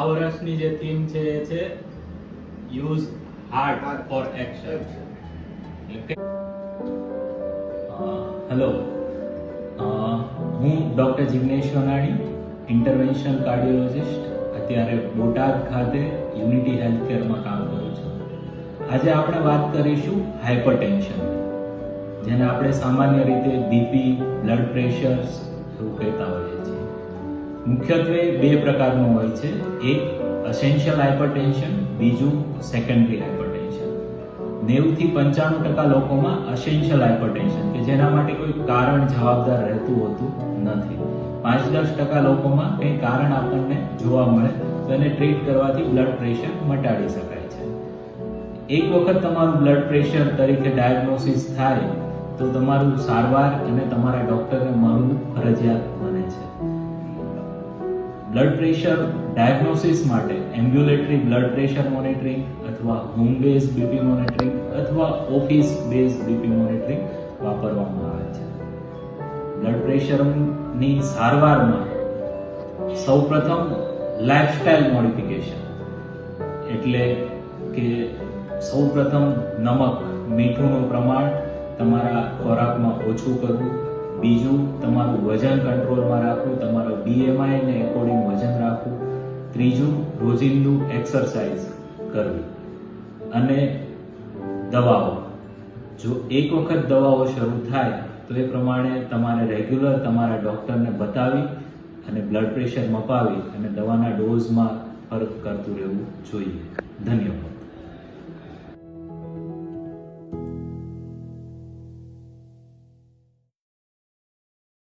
વર્ષની જે થીમ છે એ છે use heart for action. Hello, હું doctor Jignesh Sonani, interventional cardiologist, અત્યારે બોટાદ ખાતે યુનિટી હેલ્થકેરમાં કામ કરું છું. આજે આપણે વાત કરીશું હાઇપરટેન્શન, જેને આપણે સામાન્ય રીતે બીપી, બ્લડ પ્રેશર્સ એવું કહેતા હોઈએ છીએ. મુખ્યત્વે બે પ્રકારનું હોય છે, એક અસેન્શિયલ હાઇપરટેન્શન, બીજું સેકન્ડરી હાઇપરટેન્શન. 90 થી 95% લોકોમાં અસેન્શિયલ હાઇપરટેન્શન કે જેના માટે કોઈ કારણ જવાબદાર રહેતું હોતું નથી. 5-10% લોકોમાં કંઈ કારણ આપણને જોવા મળે તો એને ટ્રીટ કરવાથી બ્લડ પ્રેશર મટાડી શકાય છે. એક વખત તમારું બ્લડ પ્રેશર તરીકે ડાયગ્નોસિસ થાય તો તમારું સારવાર અને તમારા ડોક્ટરને મળવું ફરજિયાત બને છે. બ્લડ પ્રેશર ડાયગ્નોસિસ માટે એમ્બ્યુલેટરી બ્લડ પ્રેશર મોનિટરિંગ અથવા હોમ બેઝ બીપી મોનિટરિંગ અથવા ઓફિસ બેઝ બીપી મોનિટરિંગ વાપરવામાં આવે છે. બ્લડ પ્રેશરની સારવારમાં સૌપ્રથમ લાઇફસ્ટાઇલ મોડિફિકેશન, એટલે કે સૌપ્રથમ નમક, મીઠુંનું પ્રમાણ તમારા ખોરાકમાં ઓછું કરવું. બીજું, તમારું વજન કંટ્રોલમાં રાખવું, તમારો BMI ને એકોર્ડિંગ વજન રાખવું. ત્રીજું, રોજિંદુ એક્સરસાઇઝ કરવી. અને દવાઓ, જો એક વખત દવાઓ શરૂ થાય તો એ પ્રમાણે તમારે રેગ્યુલર તમારા ડોક્ટરને બતાવી અને બ્લડ પ્રેશર મપાવી અને દવાના ડોઝમાં ફરક કરતું રહેવું જોઈએ. ધન્યવાદ.